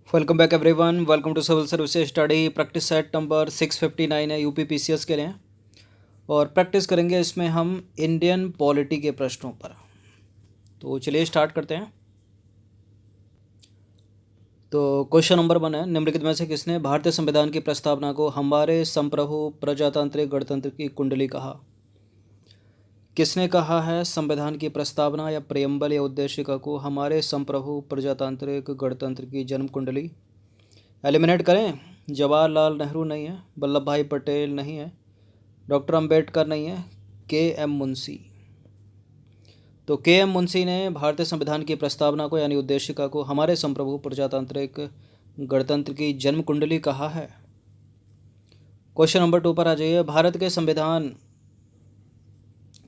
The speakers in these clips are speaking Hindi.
Welcome back everyone. Welcome to civil services study. Practice set number 659 है यूपी पीसीएस के लिए। और प्रैक्टिस करेंगे इसमें हम इंडियन पॉलिटी के प्रश्नों पर। तो चलिए स्टार्ट करते हैं। तो क्वेश्चन नंबर 1 है, निम्नलिखित में से किसने भारतीय संविधान की प्रस्तावना को हमारे संप्रभु प्रजातांत्रिक गणतंत्र की कुंडली कहा? किसने कहा है संविधान की प्रस्तावना या प्रेम्बल या उद्देशिका को हमारे संप्रभु प्रजातांत्रिक गणतंत्र की जन्म कुंडली? एलिमिनेट करें। जवाहरलाल नेहरू नहीं है, वल्लभ भाई पटेल नहीं है, डॉक्टर अंबेडकर नहीं है, के एम मुंशी। तो के एम मुंशी ने भारतीय संविधान की प्रस्तावना को यानी उद्देशिका को हमारे संप्रभु प्रजातांत्रिक गणतंत्र की जन्म कुंडली कहा है। क्वेश्चन नंबर 2 पर आ जाइए। भारत के संविधान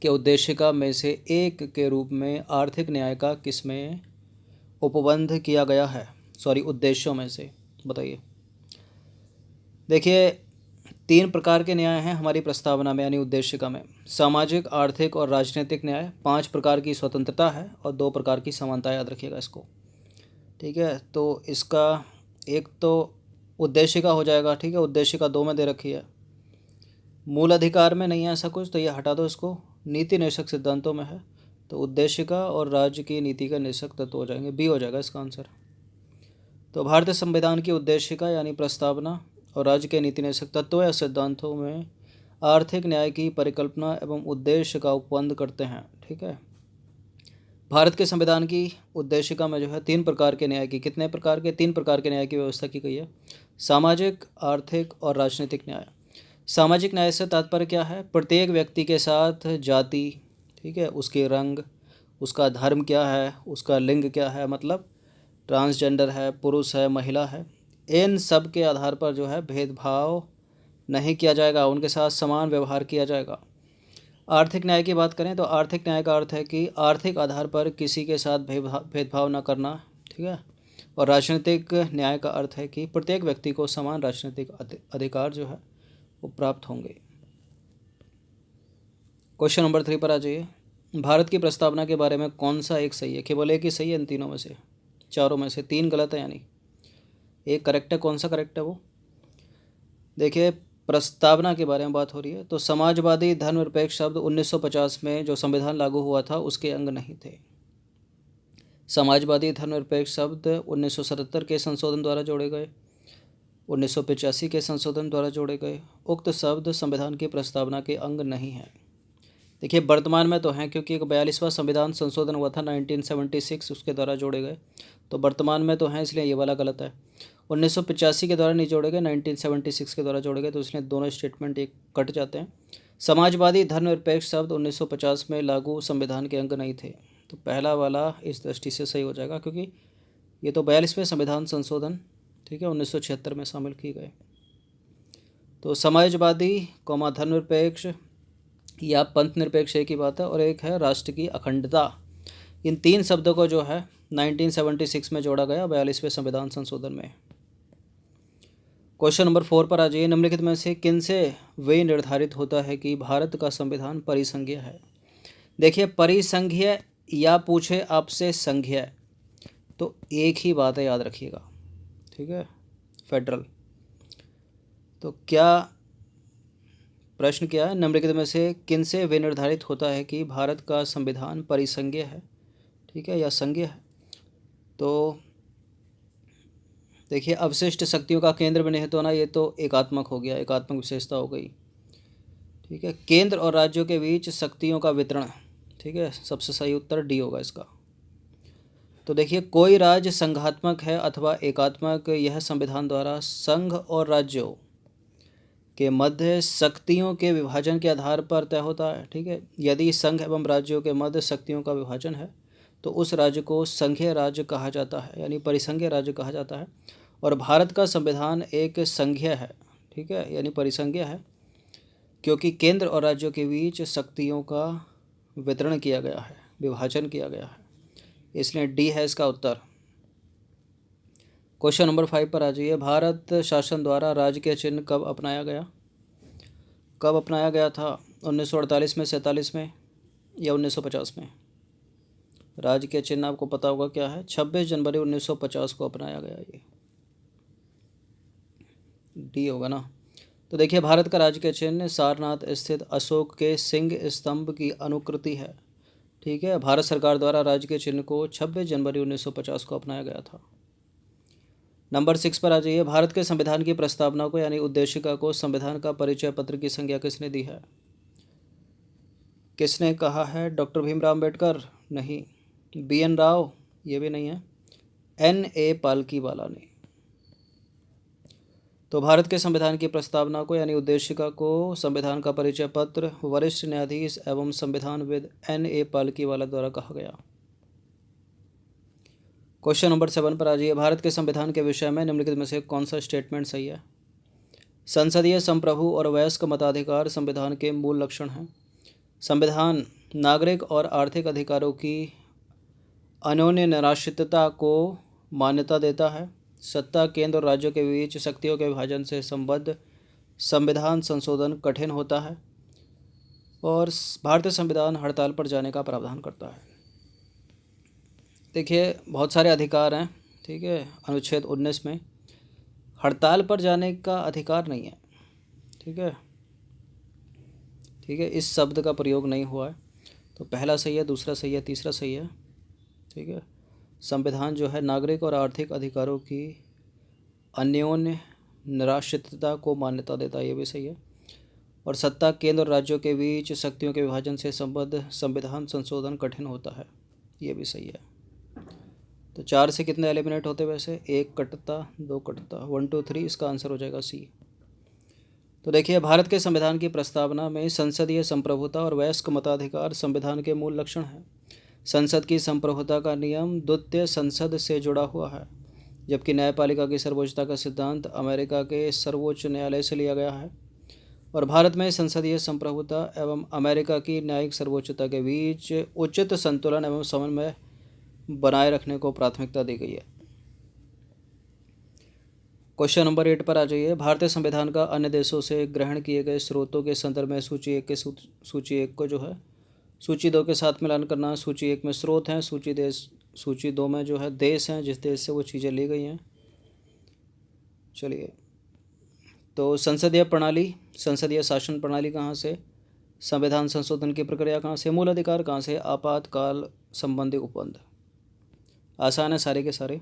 के उद्देशिका में से एक के रूप में आर्थिक न्याय का किसमें उपबंध किया गया है? उद्देश्यों में से बताइए। देखिए, 3 प्रकार के न्याय हैं हमारी प्रस्तावना में यानी उद्देशिका में। सामाजिक, आर्थिक और राजनीतिक न्याय। 5 प्रकार की स्वतंत्रता है और 2 प्रकार की समानता, याद रखिएगा इसको। ठीक है, तो इसका एक तो उद्देशिका हो जाएगा। ठीक है, उद्देशिका 2 में दे रखी है। मूल अधिकार में नहीं है ऐसा कुछ, तो ये हटा दो इसको। नीति निषेक सिद्धांतों में है, तो उद्देशिका और राज्य की नीति का निषेक तत्व हो जाएंगे। बी हो जाएगा इसका आंसर। तो भारतीय संविधान की उद्देशिका यानी प्रस्तावना और राज्य के नीति निषेक तत्वों या सिद्धांतों में आर्थिक न्याय की परिकल्पना एवं उद्देश्य का उपबंध करते हैं। ठीक है, भारत के संविधान की उद्देशिका में जो है 3 प्रकार के न्याय की, कितने प्रकार के? 3 प्रकार के न्याय की व्यवस्था की गई है। सामाजिक, आर्थिक और राजनीतिक न्याय। सामाजिक न्याय से तात्पर्य क्या है? प्रत्येक व्यक्ति के साथ जाति, ठीक है, उसके रंग, उसका धर्म क्या है, उसका लिंग क्या है, मतलब ट्रांसजेंडर है, पुरुष है, महिला है, इन सब के आधार पर जो है भेदभाव नहीं किया जाएगा, उनके साथ समान व्यवहार किया जाएगा। आर्थिक न्याय की बात करें तो आर्थिक न्याय का अर्थ है कि आर्थिक आधार पर किसी के साथ भेदभाव न करना। ठीक है, और राजनीतिक न्याय का अर्थ है कि प्रत्येक व्यक्ति को समान राजनीतिक अधिकार जो है वो प्राप्त होंगे। क्वेश्चन नंबर 3 पर आ जाइए। भारत की प्रस्तावना के बारे में कौन सा एक सही है? केवल एक ही सही है इन तीनों में से, चारों में से 3 गलत है, यानी एक करेक्ट है। कौन सा करेक्ट है वो? देखिए, प्रस्तावना के बारे में बात हो रही है, तो समाजवादी धर्मनिरपेक्ष शब्द 1950 में जो संविधान लागू हुआ था उसके अंग नहीं थे। समाजवादी धर्मनिरपेक्ष शब्द 1977 के संशोधन द्वारा जोड़े गए, 1985 के संशोधन द्वारा जोड़े गए। उक्त शब्द संविधान की प्रस्तावना के अंग नहीं हैं। देखिए, वर्तमान में तो हैं क्योंकि एक 42वां संविधान संशोधन हुआ था 1976, उसके द्वारा जोड़े गए, तो वर्तमान में तो हैं, इसलिए ये वाला गलत है। 1985 के द्वारा नहीं जोड़े गए, 1976 के द्वारा जोड़े गए, तो इसलिए दोनों स्टेटमेंट एक कट जाते हैं। समाजवादी धर्मनिरपेक्ष शब्द 1950 में लागू संविधान के अंग नहीं थे, तो पहला वाला इस दृष्टि से सही हो जाएगा क्योंकि ये तो 42वें संविधान संशोधन, ठीक है, 1976 में शामिल किए गए। तो समाजवादी कौमा धर्मनिरपेक्ष या पंथ निरपेक्ष एक ही बात है, और एक है राष्ट्र की अखंडता। इन 3 शब्दों को जो है 1976 में जोड़ा गया 42वें संविधान संशोधन में। क्वेश्चन नंबर 4 पर आ जाइए। निम्नलिखित में से किन से वे निर्धारित होता है कि भारत का संविधान परिसंघीय है? देखिए, परिसंघीय या पूछे आपसे संघीय, तो एक ही बात है, याद रखिएगा। ठीक है, फेडरल। तो क्या प्रश्न क्या है? निम्नलिखित में से किन से वे निर्धारित होता है कि भारत का संविधान परिसंघीय है, ठीक है, या संघीय है? तो देखिए, अवशिष्ट शक्तियों का केंद्र में निहित होना, ये तो एकात्मक हो गया, एकात्मक विशेषता हो गई। ठीक है, केंद्र और राज्यों के बीच शक्तियों का वितरण, ठीक है, सबसे सही उत्तर डी होगा इसका। तो देखिए, कोई राज्य संघात्मक है अथवा एकात्मक, यह संविधान द्वारा संघ और राज्यों के मध्य शक्तियों के विभाजन के आधार पर तय होता है। ठीक है, यदि संघ एवं राज्यों के मध्य शक्तियों का विभाजन है तो उस राज्य को संघीय राज्य कहा जाता है, यानी परिसंघीय राज्य कहा जाता है। और भारत का संविधान एक संघीय है, ठीक है, यानी परिसंघीय है, क्योंकि केंद्र और राज्यों के बीच शक्तियों का वितरण किया गया है, विभाजन किया गया है, इसलिए डी है इसका उत्तर। क्वेश्चन नंबर 5 पर आ जाइए। भारत शासन द्वारा राजकीय चिन्ह कब अपनाया गया? कब अपनाया गया था? 1948 में, 47 में या 1950 में? राजकीय चिन्ह आपको पता होगा क्या है, 26 जनवरी 1950 को अपनाया गया ये। डी होगा ना। तो देखिए, भारत का राजकीय चिन्ह सारनाथ स्थित अशोक के सिंह स्तंभ की अनुकृति है। ठीक है, भारत सरकार द्वारा राजकीय चिन्ह को 26 जनवरी 1950 को अपनाया गया था। नंबर 6 पर आ जाइए। भारत के संविधान की प्रस्तावना को यानी उद्देशिका को संविधान का परिचय पत्र की संज्ञा किसने दी है? किसने कहा है? डॉक्टर भीमराव अम्बेडकर? नहीं। BN राव? ये भी नहीं है। NA पालकीवाला ने। तो भारत के संविधान की प्रस्तावना को यानी उद्देशिका को संविधान का परिचय पत्र वरिष्ठ न्यायाधीश एवं संविधानविद NA पालकीवाला द्वारा कहा गया। क्वेश्चन नंबर 7 पर आ जाइए। भारत के संविधान के विषय में निम्नलिखित में से कौन सा स्टेटमेंट सही है? संसदीय संप्रभु और वयस्क मताधिकार संविधान के मूल लक्षण हैं। संविधान नागरिक और आर्थिक अधिकारों की अन्योन्य निराश्रितता को मान्यता देता है। सत्ता केंद्र और राज्यों के बीच शक्तियों के विभाजन से संबद्ध संविधान संशोधन कठिन होता है। और भारतीय संविधान हड़ताल पर जाने का प्रावधान करता है। देखिए, बहुत सारे अधिकार हैं। ठीक है, अनुच्छेद 19 में हड़ताल पर जाने का अधिकार नहीं है। ठीक है, ठीक है, इस शब्द का प्रयोग नहीं हुआ है। तो पहला सही है, दूसरा सही है, तीसरा सही है। ठीक है, संविधान जो है नागरिक और आर्थिक अधिकारों की अन्योन्य निराश्रितता को मान्यता देता है, ये भी सही है। और सत्ता केंद्र और राज्यों के बीच शक्तियों के विभाजन से संबद्ध संविधान संशोधन कठिन होता है, ये भी सही है। तो 4 से कितने एलिमिनेट होते वैसे? 1 कटता, 2 कटता, 1 2 3, इसका आंसर हो जाएगा सी। तो देखिए, भारत के संविधान की प्रस्तावना में संसदीय संप्रभुता और वयस्क मताधिकार संविधान के मूल लक्षण हैं। संसद की संप्रभुता का नियम द्वितीय संसद से जुड़ा हुआ है, जबकि न्यायपालिका की सर्वोच्चता का सिद्धांत अमेरिका के सर्वोच्च न्यायालय से लिया गया है। और भारत में संसदीय संप्रभुता एवं अमेरिका की न्यायिक सर्वोच्चता के बीच उचित संतुलन एवं समन्वय बनाए रखने को प्राथमिकता दी गई है। क्वेश्चन नंबर 8 पर आ जाइए। भारतीय संविधान का अन्य देशों से ग्रहण किए गए स्रोतों के संदर्भ में सूची 1 को जो है सूची 2 के साथ मिलान करना। सूची 1 में स्रोत हैं, सूची 2 में जो है देश हैं, जिस देश से वो चीज़ें ली गई हैं। चलिए, तो संसदीय प्रणाली, संसदीय शासन प्रणाली कहाँ से? संविधान संशोधन की प्रक्रिया कहाँ से? मूल अधिकार कहाँ से? आपातकाल संबंधी उपबंध। आसान है सारे के सारे।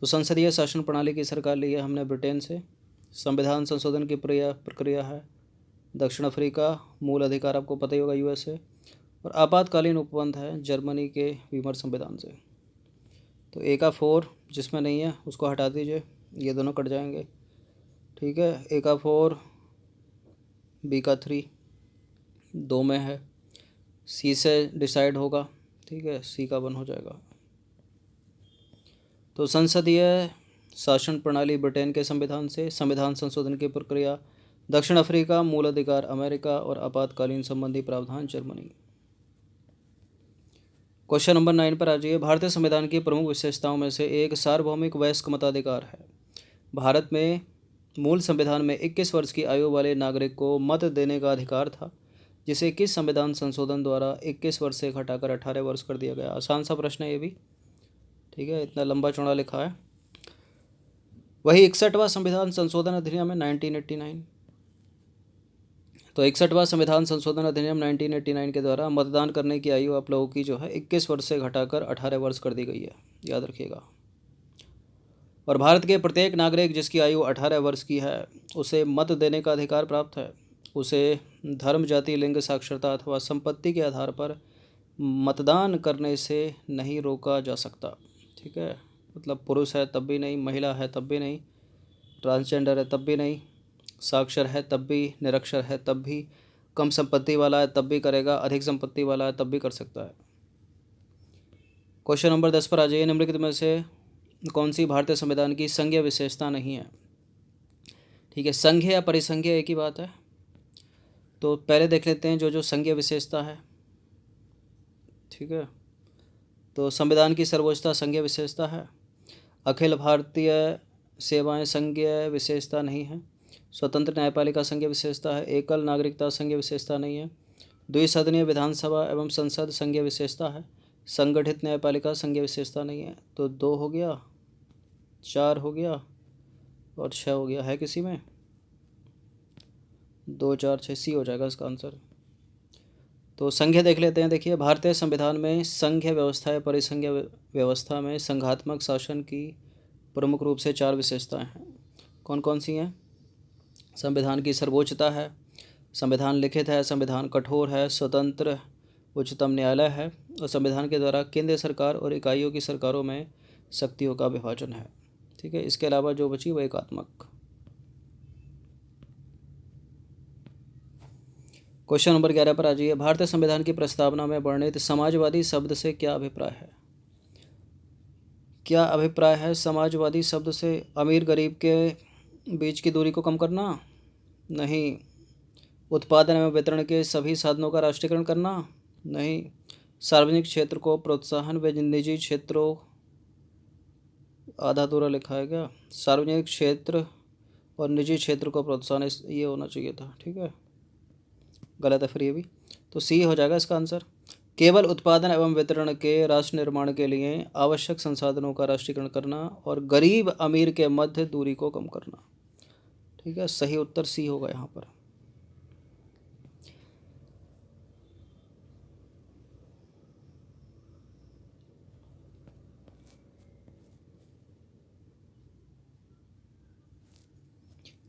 तो संसदीय शासन प्रणाली की सरकार ली है हमने ब्रिटेन से। संविधान संशोधन की प्रक्रिया है दक्षिण अफ्रीका। मूल अधिकार आपको पता ही होगा USA। और आपातकालीन उपबंध है जर्मनी के वीमर संविधान से। तो A का 4 जिसमें नहीं है उसको हटा दीजिए, ये दोनों कट जाएंगे। ठीक है, A का 4, B का 3 2 में है, C से डिसाइड होगा। ठीक है, C का 1 हो जाएगा। तो संसदीय शासन प्रणाली ब्रिटेन के संविधान से, संविधान संशोधन की प्रक्रिया दक्षिण अफ्रीका, मूल अधिकार अमेरिका और आपातकालीन संबंधी प्रावधान जर्मनी। क्वेश्चन नंबर 9 पर आ जाइए। भारतीय संविधान की प्रमुख विशेषताओं में से एक सार्वभौमिक वयस्क मताधिकार है। भारत में मूल संविधान में 21 वर्ष की आयु वाले नागरिक को मत देने का अधिकार था, जिसे किस संविधान संशोधन द्वारा 21 वर्ष से घटाकर 18 वर्ष कर दिया गया? आसान सा प्रश्न है ये भी। ठीक है, इतना लंबा चौड़ा लिखा है। वही 61वां संविधान संशोधन अधिनियम है 1989। तो 61वां संविधान संशोधन अधिनियम 1989 के द्वारा मतदान करने की आयु आप लोगों की जो है 21 वर्ष से घटाकर 18 वर्ष कर दी गई है, याद रखिएगा। और भारत के प्रत्येक नागरिक जिसकी आयु 18 वर्ष की है उसे मत देने का अधिकार प्राप्त है। उसे धर्म, जाति, लिंग, साक्षरता अथवा संपत्ति के आधार पर मतदान करने से नहीं रोका जा सकता। ठीक है, मतलब पुरुष है तब भी नहीं, महिला है तब भी नहीं, ट्रांसजेंडर है तब भी नहीं, साक्षर है तब भी, निरक्षर है तब भी, कम संपत्ति वाला है तब भी करेगा, अधिक संपत्ति वाला है तब भी कर सकता है। क्वेश्चन नंबर 10 पर आ जाइए। निम्नलिखित में से कौन सी भारतीय संविधान की संघीय विशेषता नहीं है? ठीक है, संघीय या परिसंघीय एक ही बात है। तो पहले देख लेते हैं जो संघीय विशेषता है। ठीक है, तो संविधान की सर्वोच्चता संघीय विशेषता है। अखिल भारतीय सेवाएं संघीय विशेषता नहीं है। स्वतंत्र न्यायपालिका संघीय विशेषता है। एकल नागरिकता संघीय विशेषता नहीं है। द्विसदनीय विधानसभा एवं संसद संघीय विशेषता है। संगठित न्यायपालिका संघीय विशेषता नहीं है। तो 2 हो गया, 4 हो गया और 6 हो गया, है किसी में? 2 4 6 सी हो जाएगा इसका आंसर। तो संज्ञा देख लेते हैं। देखिए, भारतीय संविधान में संघीय व्यवस्था या परिसंघीय व्यवस्था में संघात्मक शासन की प्रमुख रूप से 4 विशेषताएं हैं। कौन कौन सी हैं? संविधान की सर्वोच्चता है, संविधान लिखित है, संविधान कठोर है, स्वतंत्र उच्चतम न्यायालय है, और संविधान के द्वारा केंद्र सरकार और इकाइयों की सरकारों में शक्तियों का विभाजन है। ठीक है, इसके अलावा जो बची वो एकात्मक। क्वेश्चन नंबर 11 पर आ जाइए। भारतीय संविधान की प्रस्तावना में वर्णित समाजवादी शब्द से क्या अभिप्राय है? क्या अभिप्राय है समाजवादी शब्द से? अमीर गरीब के बीच की दूरी को कम करना? नहीं। उत्पादन एवं वितरण के सभी साधनों का राष्ट्रीयकरण करना? नहीं। सार्वजनिक क्षेत्र को प्रोत्साहन व निजी क्षेत्रों, आधा अधूरा लिखा है क्या? सार्वजनिक क्षेत्र और निजी क्षेत्र को प्रोत्साहन, ये होना चाहिए था। ठीक है, गलत है फिर ये भी। तो सी हो जाएगा इसका आंसर। केवल उत्पादन एवं वितरण के राष्ट्र निर्माण के लिए आवश्यक संसाधनों का राष्ट्रीयकरण करना और गरीब अमीर के मध्य दूरी को कम करना। ठीक है, सही उत्तर सी होगा यहाँ पर।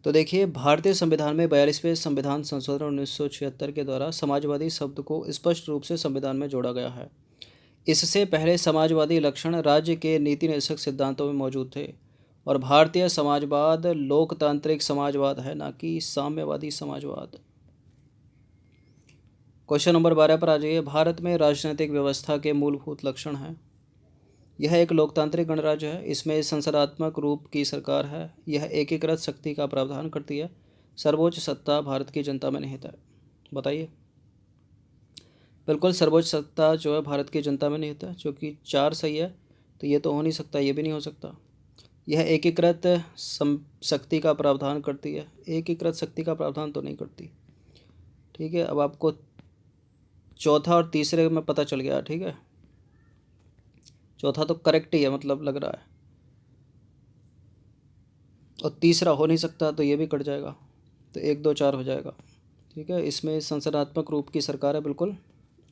तो देखिए, भारतीय संविधान में 42वें संविधान संशोधन 1976 के द्वारा समाजवादी शब्द को स्पष्ट रूप से संविधान में जोड़ा गया है। इससे पहले समाजवादी लक्षण राज्य के नीति निर्देशक सिद्धांतों में मौजूद थे, और भारतीय समाजवाद लोकतांत्रिक समाजवाद है, ना कि साम्यवादी समाजवाद। क्वेश्चन नंबर 12 पर आ जाइए। भारत में राजनीतिक व्यवस्था के मूलभूत लक्षण हैं। यह एक लोकतांत्रिक गणराज्य है। इसमें संसदात्मक रूप की सरकार है। यह एकीकृत शक्ति का प्रावधान करती है। सर्वोच्च सत्ता भारत की जनता में निहित है। बताइए। बिल्कुल, सर्वोच्च सत्ता जो है भारत की जनता में निहित है, जो कि 4 सही है। तो ये तो हो नहीं सकता, ये भी नहीं हो सकता। यह एकीकृत शक्ति का प्रावधान करती है। एकीकृत शक्ति का प्रावधान तो नहीं करती। ठीक है, अब आपको चौथा और तीसरे में पता चल गया। ठीक है, चौथा तो करेक्ट ही है, मतलब लग रहा है, और तीसरा हो नहीं सकता, तो ये भी कट जाएगा। तो 1 2 4 हो जाएगा। ठीक है, इसमें संसदात्मक रूप की सरकार है बिल्कुल,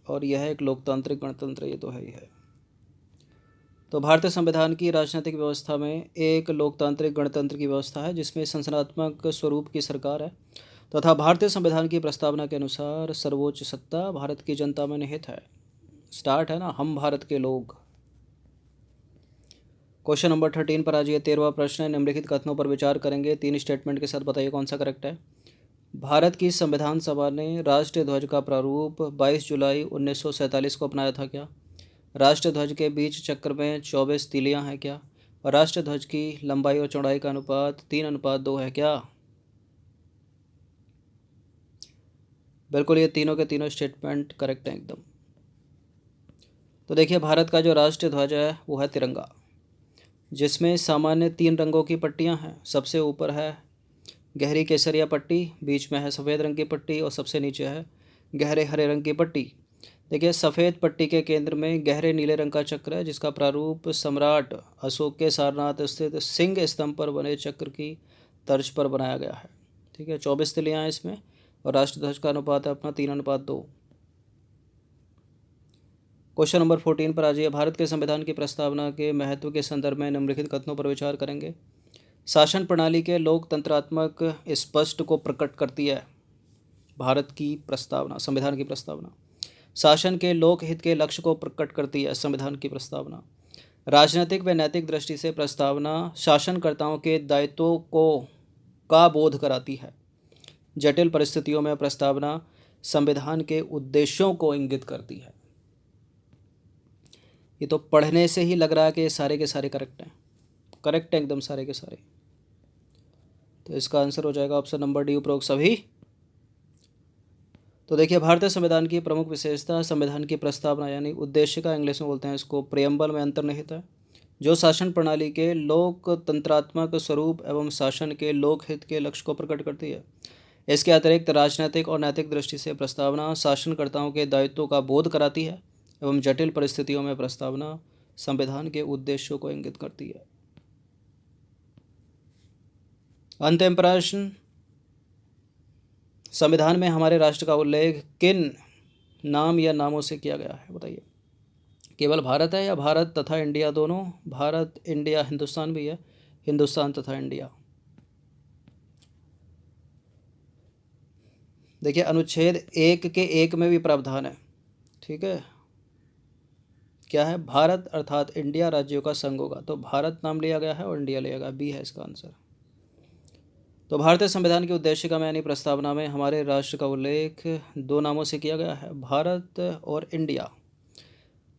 और यह एक लोकतांत्रिक गणतंत्र, ये तो है ही है। तो भारतीय संविधान की राजनीतिक व्यवस्था में एक लोकतांत्रिक गणतंत्र की व्यवस्था है, जिसमें संसदात्मक स्वरूप की सरकार है, तथा भारतीय संविधान की प्रस्तावना के अनुसार सर्वोच्च सत्ता भारत की जनता में निहित है। स्टार्ट है ना, हम भारत के लोग। क्वेश्चन नंबर 13 पर आ जाइए। 13वां प्रश्न है, निम्नलिखित कथनों पर विचार करेंगे। 3 स्टेटमेंट के साथ बताइए कौन सा करेक्ट है। भारत की संविधान सभा ने राष्ट्रीय ध्वज का प्रारूप 22 जुलाई 1947 को अपनाया था क्या? राष्ट्रीय ध्वज के बीच चक्र में 24 तीलियां हैं क्या? और राष्ट्रीय ध्वज की लंबाई और चौड़ाई का अनुपात 3:2 है क्या? बिल्कुल, ये तीनों के तीनों स्टेटमेंट करेक्ट हैं एकदम। तो देखिए, भारत का जो राष्ट्रीय ध्वज है वो है तिरंगा, जिसमें सामान्य 3 रंगों की पट्टियां हैं। सबसे ऊपर है गहरी केसरिया पट्टी, बीच में है सफ़ेद रंग की पट्टी, और सबसे नीचे है गहरे हरे रंग की पट्टी। देखिए, सफ़ेद पट्टी के केंद्र में गहरे नीले रंग का चक्र है, जिसका प्रारूप सम्राट अशोक के सारनाथ स्थित सिंह स्तंभ पर बने चक्र की तर्ज पर बनाया गया है। ठीक है, 24 तिलियाँ हैं इसमें, और राष्ट्र ध्वज का अनुपात है अपना 3:2। क्वेश्चन नंबर 14 पर आ जाइए। भारत के संविधान की प्रस्तावना के महत्व के संदर्भ में निम्नलिखित कथनों पर विचार करेंगे। शासन प्रणाली के लोकतंत्रात्मक स्पष्ट को प्रकट करती है। भारत की प्रस्तावना, संविधान की प्रस्तावना शासन के लोकहित के लक्ष्य को प्रकट करती है। संविधान की प्रस्तावना राजनीतिक व नैतिक दृष्टि से प्रस्तावना शासनकर्ताओं के दायित्वों को का बोध कराती है। जटिल परिस्थितियों में प्रस्तावना संविधान के उद्देश्यों को इंगित करती है। ये तो पढ़ने से ही लग रहा है कि ये सारे के सारे करेक्ट हैं। करेक्ट है एकदम सारे के सारे। तो इसका आंसर हो जाएगा ऑप्शन नंबर डी, उपरोक्त सभी। तो देखिए, भारतीय संविधान की प्रमुख विशेषता संविधान की प्रस्तावना यानी उद्देश्य का, इंग्लिश में बोलते हैं इसको, प्रियम्बल में अंतर्निहित है, जो शासन प्रणाली के लोकतंत्रात्मक स्वरूप एवं शासन के लोकहित के लक्ष्य को प्रकट करती है। इसके अतिरिक्त राजनीतिक और नैतिक दृष्टि से प्रस्तावना शासनकर्ताओं के दायित्वों का बोध कराती है, एवं जटिल परिस्थितियों में प्रस्तावना संविधान के उद्देश्यों को इंगित करती है। अंतिम प्रश्न, संविधान में हमारे राष्ट्र का उल्लेख किन नाम या नामों से किया गया है, बताइए। केवल भारत है या भारत तथा इंडिया दोनों? भारत, इंडिया, हिंदुस्तान भी है, हिंदुस्तान तथा इंडिया। देखिए अनुच्छेद 1 में भी प्रावधान है, ठीक है, क्या है, भारत अर्थात इंडिया राज्यों का संघ होगा, तो भारत नाम लिया गया है और इंडिया लिया गया, बी है इसका आंसर। तो भारतीय संविधान की उद्देशिका में यानी प्रस्तावना में हमारे राष्ट्र का उल्लेख दो नामों से किया गया है, भारत और इंडिया।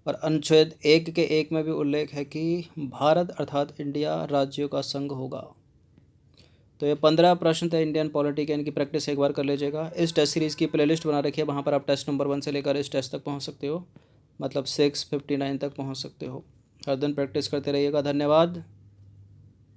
और अनुच्छेद 1 में भी उल्लेख है कि भारत अर्थात इंडिया राज्यों का संघ होगा। तो ये 15 प्रश्न थे इंडियन पॉलिटी के, इनकी प्रैक्टिस एक बार कर लीजिएगा। इस टेस्ट सीरीज़ की प्लेलिस्ट बना रखी है, वहाँ पर आप टेस्ट नंबर 1 से लेकर इस टेस्ट तक पहुँच सकते हो, मतलब 659 तक पहुँच सकते हो। हर दिन प्रैक्टिस करते रहिएगा। धन्यवाद।